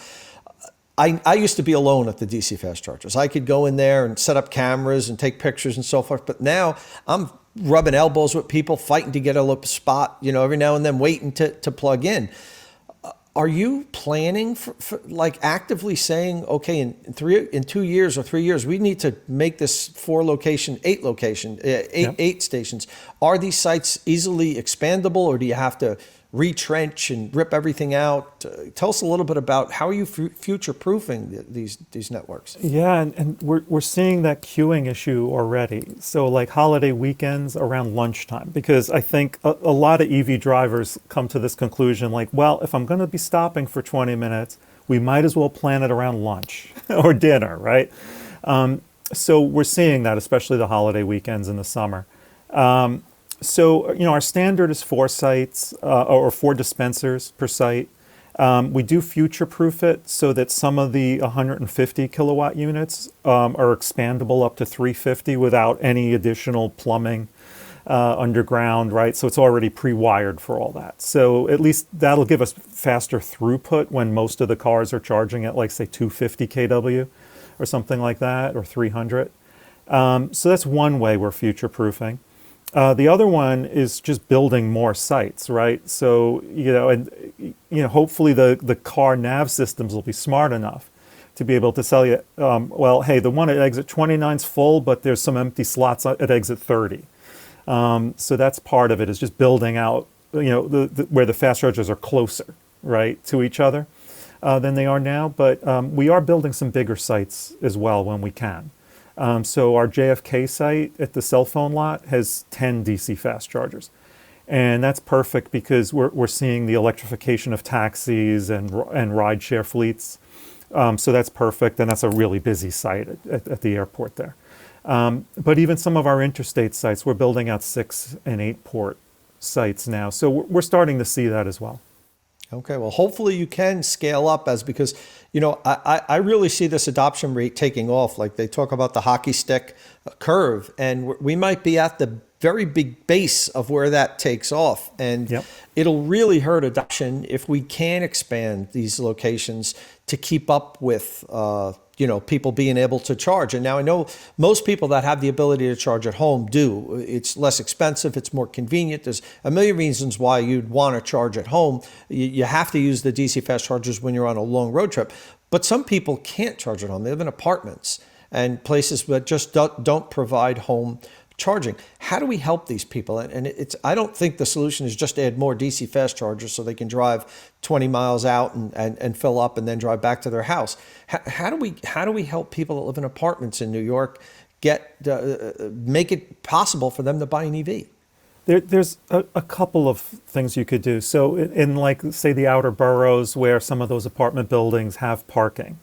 I used to be alone at the DC fast chargers. I could go in there and set up cameras and take pictures and so forth, but now I'm rubbing elbows with people, fighting to get a spot, every now and then waiting to plug in. Are you planning for like actively saying, okay, in 2 years or 3 years, we need to make this 8 stations? Are these sites easily expandable, or do you have to retrench and rip everything out? Tell us a little bit about how are you future-proofing these networks? Yeah, and we're seeing that queuing issue already. So like holiday weekends around lunchtime, because I think a lot of EV drivers come to this conclusion like, well, if I'm going to be stopping for 20 minutes, we might as well plan it around lunch or dinner, right? So we're seeing that, especially the holiday weekends in the summer. So, our standard is 4 sites or 4 dispensers per site. We do future-proof it so that some of the 150 kilowatt units are expandable up to 350 without any additional plumbing underground, right? So it's already pre-wired for all that. So at least that'll give us faster throughput when most of the cars are charging at, like, say, 250 kW or something like that, or 300. So that's one way we're future-proofing. The other one is just building more sites, right? So, hopefully the car nav systems will be smart enough to be able to tell you, well, hey, the one at exit 29 is full, but there's some empty slots at exit 30. So that's part of it, is just building out, where the fast chargers are closer, right, to each other than they are now. But we are building some bigger sites as well when we can. So our JFK site at the cell phone lot has 10 DC fast chargers. And that's perfect because we're seeing the electrification of taxis and rideshare fleets. So that's perfect, and that's a really busy site at the airport there. But even some of our interstate sites, we're building out 6 and 8 port sites now. So we're starting to see that as well. Okay, well, hopefully you can scale up, because, I really see this adoption rate taking off. Like, they talk about the hockey stick curve, and we might be at the very big base of where that takes off. And Yep. It'll really hurt adoption if we can expand these locations to keep up with, people being able to charge. And now I know most people that have the ability to charge at home do. It's less expensive. It's more convenient. There's a million reasons why you'd want to charge at home. You have to use the DC fast chargers when you're on a long road trip. But some people can't charge at home. They live in apartments and places that just don't provide home charging. How do we help these people? And I don't think the solution is just add more DC fast chargers so they can drive 20 miles out and fill up and then drive back to their house. How do we help people that live in apartments in New York make it possible for them to buy an EV? There's a couple of things you could do. So in, like, say, the outer boroughs where some of those apartment buildings have parking,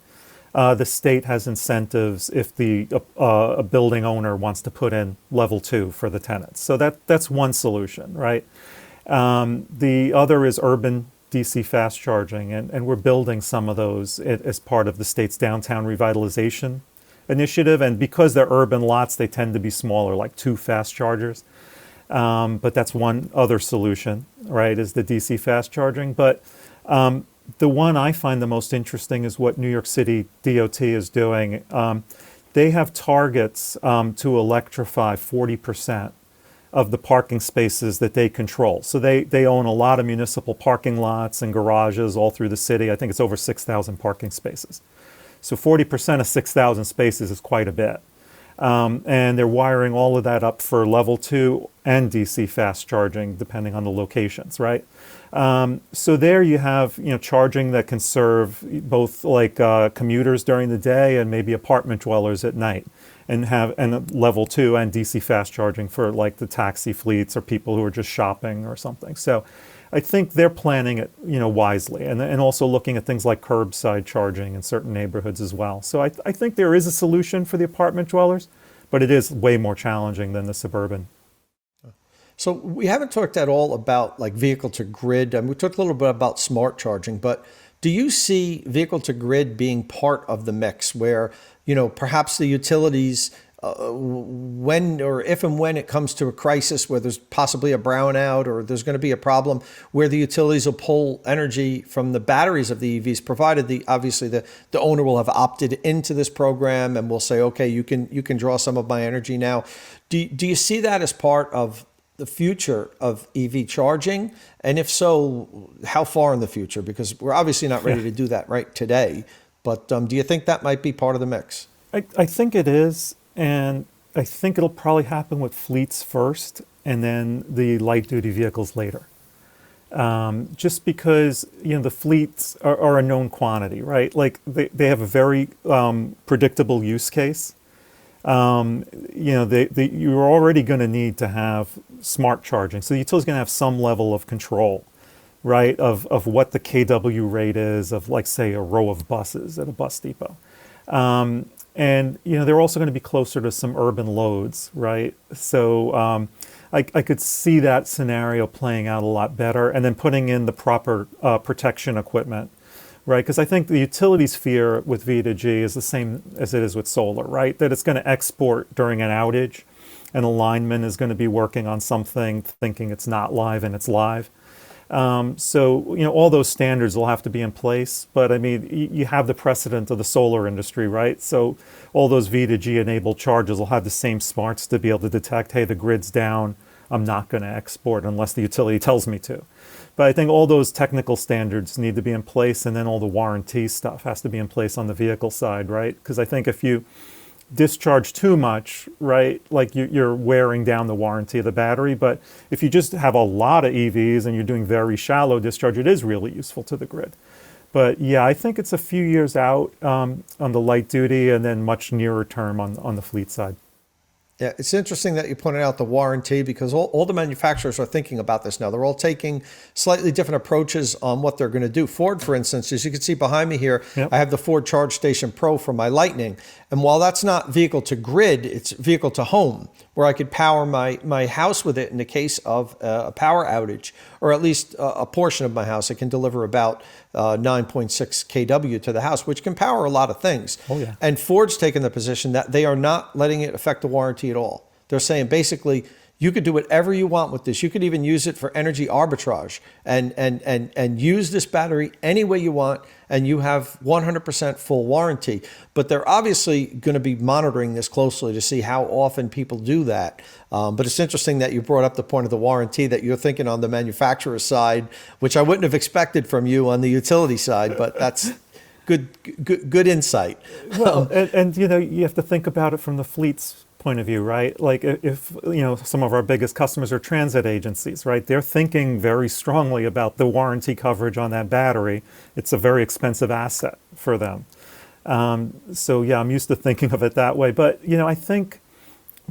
the state has incentives if a building owner wants to put in level 2 for the tenants. So that's one solution, right? The other is urban DC fast charging, and we're building some of those as part of the state's downtown revitalization initiative. And because they're urban lots, they tend to be smaller, like 2 fast chargers. But that's one other solution, right, is the DC fast charging. But the one I find the most interesting is what New York City DOT is doing. They have targets to electrify 40% of the parking spaces that they control. So they own a lot of municipal parking lots and garages all through the city. I think it's over 6,000 parking spaces. So 40% of 6,000 spaces is quite a bit. And they're wiring all of that up for level 2 and DC fast charging, depending on the locations, right? So there you have, charging that can serve both, like, commuters during the day and maybe apartment dwellers at night, and level 2 and DC fast charging for, like, the taxi fleets or people who are just shopping or something. So I think they're planning it, wisely, and also looking at things like curbside charging in certain neighborhoods as well. So I think there is a solution for the apartment dwellers, but it is way more challenging than the suburban. So we haven't talked at all about, like, vehicle to grid. We talked a little bit about smart charging, but do you see vehicle to grid being part of the mix where, perhaps the utilities, when or if and when it comes to a crisis where there's possibly a brownout or there's going to be a problem, where the utilities will pull energy from the batteries of the EVs, provided obviously the owner will have opted into this program and will say, okay, you can draw some of my energy now. Do you see that as part of the future of EV charging? And if so, how far in the future? Because we're obviously not ready to do that right today. But do you think that might be part of the mix? I think it is. And I think it'll probably happen with fleets first and then the light duty vehicles later. Just because, the fleets are a known quantity, right? Like, they have a very predictable use case. You're already going to need to have smart charging. So the utility's going to have some level of control, right, of what the kW rate is of, like, say, a row of buses at a bus depot. And, they're also going to be closer to some urban loads, right? So I could see that scenario playing out a lot better, and then putting in the proper protection equipment, right? Because I think the utilities fear with V2G is the same as it is with solar, right? That it's going to export during an outage, and a lineman is going to be working on something thinking it's not live and it's live. So, all those standards will have to be in place. But I mean, you have the precedent of the solar industry, right? So all those V2G enabled chargers will have the same smarts to be able to detect, hey, the grid's down, I'm not going to export unless the utility tells me to. But I think all those technical standards need to be in place, and then all the warranty stuff has to be in place on the vehicle side, right? Because I think if you discharge too much, right, like you're wearing down the warranty of the battery. But if you just have a lot of EVs and you're doing very shallow discharge, it is really useful to the grid. But yeah, I think it's a few years out on the light duty, and then much nearer term on the fleet side. Yeah, it's interesting that you pointed out the warranty, because all the manufacturers are thinking about this now. They're all taking slightly different approaches on what they're going to do. Ford, for instance, as you can see behind me here, Yep. I have the Ford Charge Station Pro for my Lightning. And while that's not vehicle to grid, it's vehicle to home, where I could power my house with it in the case of a power outage, or at least a portion of my house. It can deliver about 9.6 kW to the house, which can power a lot of things. Oh, yeah. And Ford's taken the position that they are not letting it affect the warranty at all. They're saying basically, you could do whatever you want with this. You could even use it for energy arbitrage and use this battery any way you want, and you have 100% full warranty. But they're obviously going to be monitoring this closely to see how often people do that. But it's interesting that you brought up the point of the warranty, that you're thinking on the manufacturer side, which I wouldn't have expected from you on the utility side, but that's good insight. Well, and you have to think about it from the fleet's point of view, right? Like if some of our biggest customers are transit agencies, right? They're thinking very strongly about the warranty coverage on that battery. It's a very expensive asset for them. So yeah, I'm used to thinking of it that way. But I think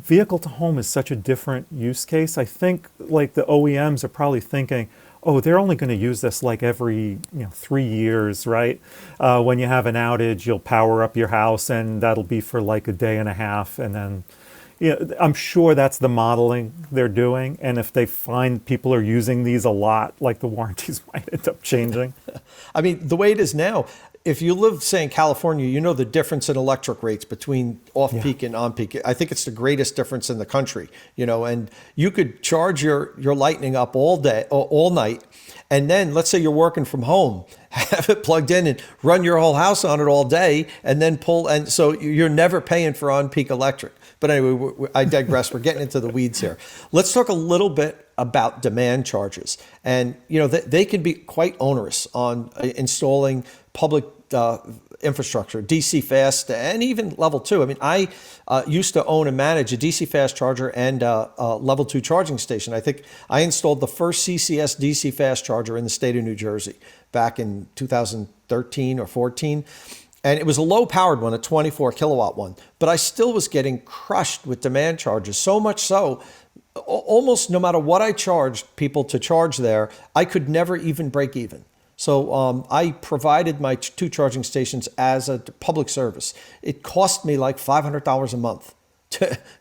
vehicle to home is such a different use case. I think like the OEMs are probably thinking, oh, they're only going to use this like every 3 years, right? When you have an outage, you'll power up your house, and that'll be for like a day and a half, and then I'm sure that's the modeling they're doing. And if they find people are using these a lot, like the warranties might end up changing. I mean, the way it is now, if you live, say, in California, you know the difference in electric rates between off-peak and on-peak. I think it's the greatest difference in the country, and you could charge your Lightning up all day, all night, and then let's say you're working from home, have it plugged in and run your whole house on it all day, and then pull, and so you're never paying for on-peak electric. But anyway, I digress. We're getting into the weeds here. Let's talk a little bit about demand charges. And, they can be quite onerous on installing public infrastructure, DC fast, and even level 2. I mean, I used to own and manage a DC fast charger and a level 2 charging station. I think I installed the first CCS DC fast charger in the state of New Jersey back in 2013 or 14. And it was a low-powered one, a 24-kilowatt one. But I still was getting crushed with demand charges, so much so, almost no matter what I charged people to charge there, I could never even break even. So I provided my 2 charging stations as a public service. It cost me like $500 a month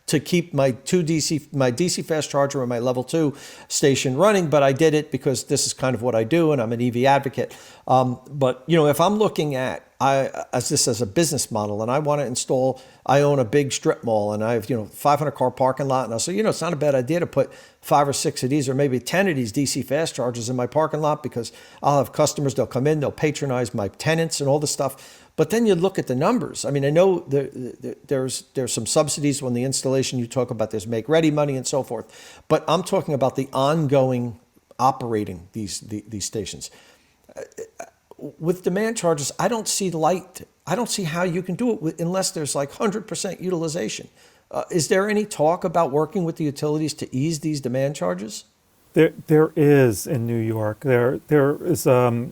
to keep my DC fast charger and my level 2 station running, but I did it because this is kind of what I do, and I'm an EV advocate. But if I'm looking at as a business model, and I want to install, I own a big strip mall, and I have 500 car parking lot, and I say it's not a bad idea to put 5 or 6 of these, or maybe 10 of these DC fast chargers in my parking lot, because I'll have customers, they'll come in, they'll patronize my tenants and all this stuff. But then you look at the numbers. I mean, I know there's some subsidies on the installation. You talk about there's make-ready money and so forth. But I'm talking about the ongoing operating these stations. With demand charges, I don't see how you can do it unless there's like 100% utilization. Is there any talk about working with the utilities to ease these demand charges? There is in New York. There is a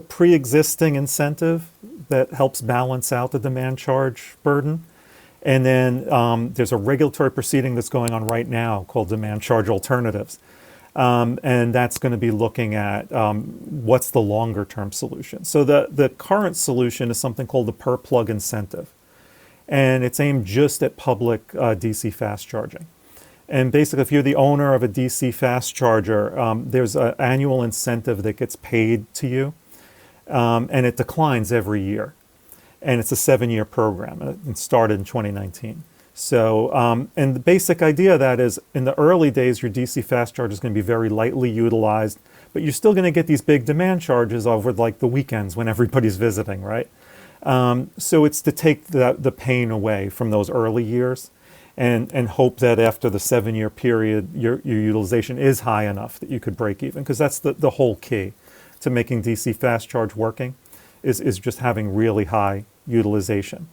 pre-existing incentive that helps balance out the demand charge burden. And then there's a regulatory proceeding that's going on right now called demand charge alternatives. And that's going to be looking at what's the longer term solution. So the current solution is something called the per plug incentive. And it's aimed just at public DC fast charging. And basically, if you're the owner of a DC fast charger, there's an annual incentive that gets paid to you, and it declines every year. And it's a 7-year program, and it started in 2019. So, and the basic idea of that is, in the early days, your DC fast charger is going to be very lightly utilized, but you're still going to get these big demand charges over like the weekends when everybody's visiting, right? So it's to take the pain away from those early years, and hope that after the 7-year period, your utilization is high enough that you could break even, because that's the whole key to making DC fast charge working, is just having really high utilization.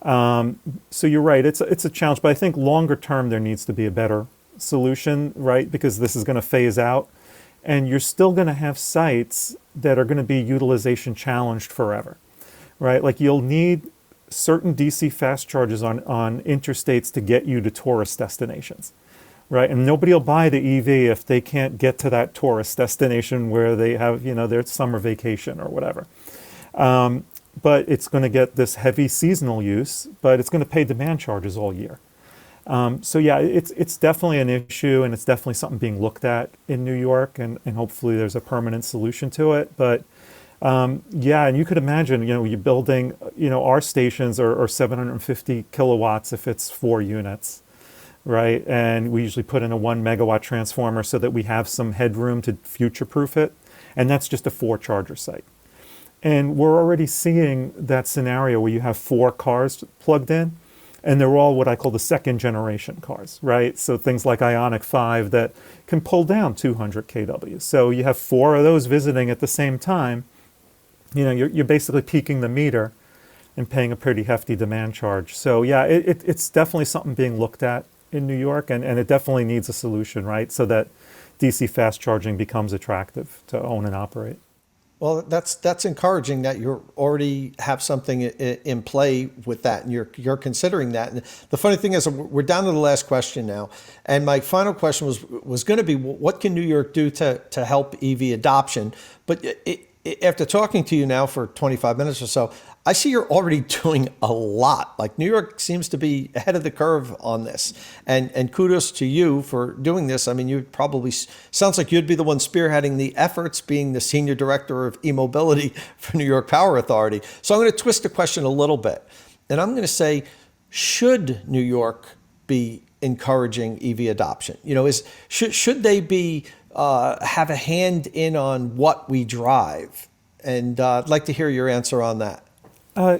So you're right, it's a challenge, but I think longer term there needs to be a better solution, right? Because this is going to phase out, and you're still going to have sites that are going to be utilization challenged forever, right? Like you'll need certain DC fast charges on interstates to get you to tourist destinations, right? And nobody will buy the EV if they can't get to that tourist destination where they have, their summer vacation or whatever. But it's going to get this heavy seasonal use, but it's going to pay demand charges all year. So yeah, it's definitely an issue, and it's definitely something being looked at in New York, and hopefully there's a permanent solution to it. But yeah, and you could imagine, you're building, our stations are 750 kilowatts if it's 4 units, right? And we usually put in a 1 megawatt transformer so that we have some headroom to future-proof it. And that's just a 4-charger site. And we're already seeing that scenario where you have 4 cars plugged in, and they're all what I call the second generation cars, right? So things like Ioniq 5 that can pull down 200 kW. So you have 4 of those visiting at the same time. You're basically peaking the meter and paying a pretty hefty demand charge. So yeah, it's definitely something being looked at in New York, and it definitely needs a solution, right? So that DC fast charging becomes attractive to own and operate. Well, that's encouraging that you already have something in play with that, and you're considering that. And the funny thing is, we're down to the last question now, and my final question was going to be, what can New York do to help EV adoption? But after talking to you now for 25 minutes or so, I see you're already doing a lot. Like, New York seems to be ahead of the curve on this. And kudos to you for doing this. I mean, you probably, sounds like you'd be the one spearheading the efforts, being the senior director of e-mobility for New York Power Authority. So I'm going to twist the question a little bit. And I'm going to say, should New York be encouraging EV adoption? Should they be have a hand in on what we drive? And I'd like to hear your answer on that. I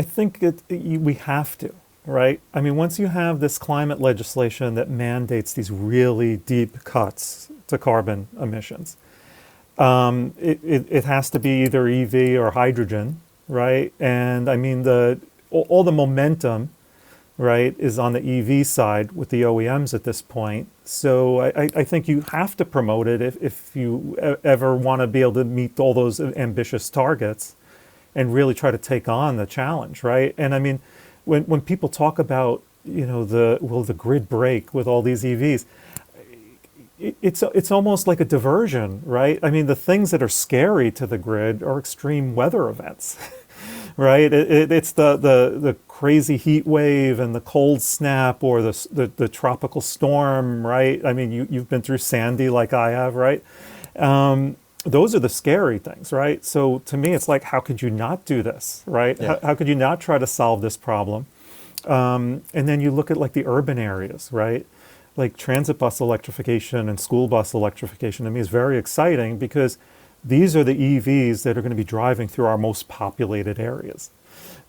think we have to, right? I mean, once you have this climate legislation that mandates these really deep cuts to carbon emissions, it has to be either EV or hydrogen, right? And I mean, all the momentum, right, is on the EV side with the OEMs at this point. So I think you have to promote it if you ever want to be able to meet all those ambitious targets and really try to take on the challenge, right? And I mean, when people talk about, the grid break with all these EVs, it's almost like a diversion, right? I mean, the things that are scary to the grid are extreme weather events, right? It's the crazy heat wave and the cold snap, or the tropical storm, right? I mean, you've been through Sandy like I have, right? Those are the scary things, right? So to me, it's like, how could you not do this, right? Yeah. How could you not try to solve this problem? And then you look at like the urban areas, right? Like transit bus electrification and school bus electrification, to me, is very exciting, because these are the EVs that are going to be driving through our most populated areas,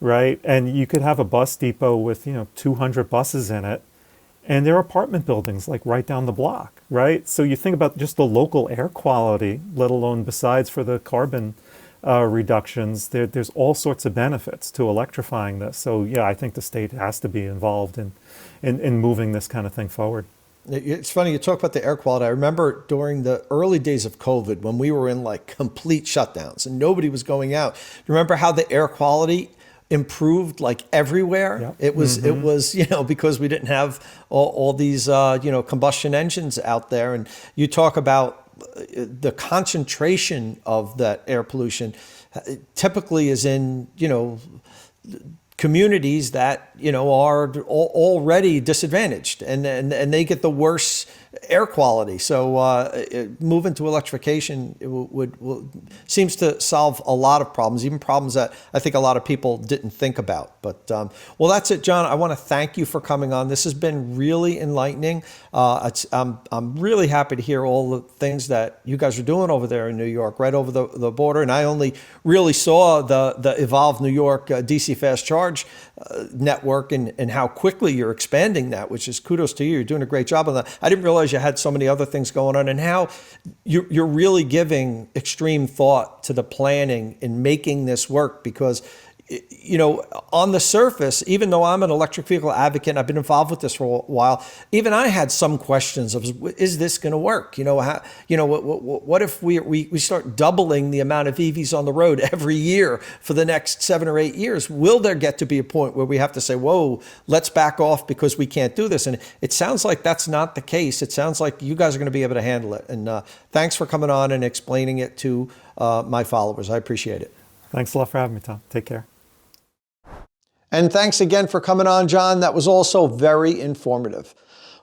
right? And you could have a bus depot with, 200 buses in it, and there are apartment buildings like right down the block, right? So you think about just the local air quality, let alone besides for the carbon reductions, there's all sorts of benefits to electrifying this. So yeah, I think the state has to be involved in moving this kind of thing forward. It's funny, you talk about the air quality. I remember during the early days of COVID, when we were in like complete shutdowns and nobody was going out. Remember how the air quality improved like everywhere? Yep. It was because we didn't have all these combustion engines out there. And you talk about the concentration of that air pollution typically is in communities that, are already disadvantaged and they get the worst air quality. So moving to electrification seems to solve a lot of problems, even problems that I think a lot of people didn't think about. But well, that's it, John. I want to thank you for coming on. This has been really enlightening. I'm really happy to hear all the things that you guys are doing over there in New York, right over the border. And I only really saw the Evolve New York DC fast charge network and how quickly you're expanding that, which is kudos to you. You're doing a great job on that. I didn't realize you had so many other things going on, and how you're really giving extreme thought to the planning in making this work, because on the surface, even though I'm an electric vehicle advocate and I've been involved with this for a while, even I had some questions of, is this going to work? What if we start doubling the amount of EVs on the road every year for the next 7 or 8 years? Will there get to be a point where we have to say, whoa, let's back off because we can't do this? And it sounds like that's not the case. It sounds like you guys are going to be able to handle it. And thanks for coming on and explaining it to my followers. I appreciate it. Thanks a lot for having me, Tom. Take care. And thanks again for coming on, John. That was also very informative.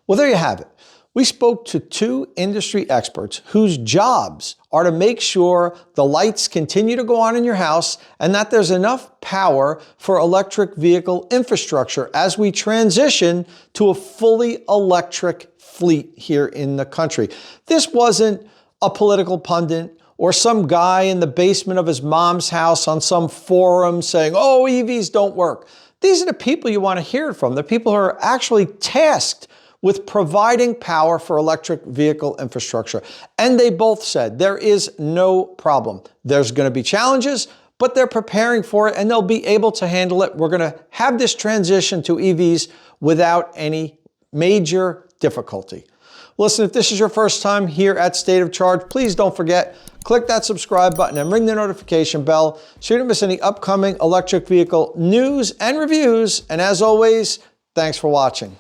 Well, there you have it. We spoke to 2 industry experts whose jobs are to make sure the lights continue to go on in your house and that there's enough power for electric vehicle infrastructure as we transition to a fully electric fleet here in the country. This wasn't a political pundit or some guy in the basement of his mom's house on some forum saying, oh, EVs don't work. These are the people you want to hear from, the people who are actually tasked with providing power for electric vehicle infrastructure. And they both said there is no problem. There's going to be challenges, but they're preparing for it and they'll be able to handle it. We're going to have this transition to EVs without any major difficulty. Listen, if this is your first time here at State of Charge, please don't forget, click that subscribe button and ring the notification bell so you don't miss any upcoming electric vehicle news and reviews. And as always, thanks for watching.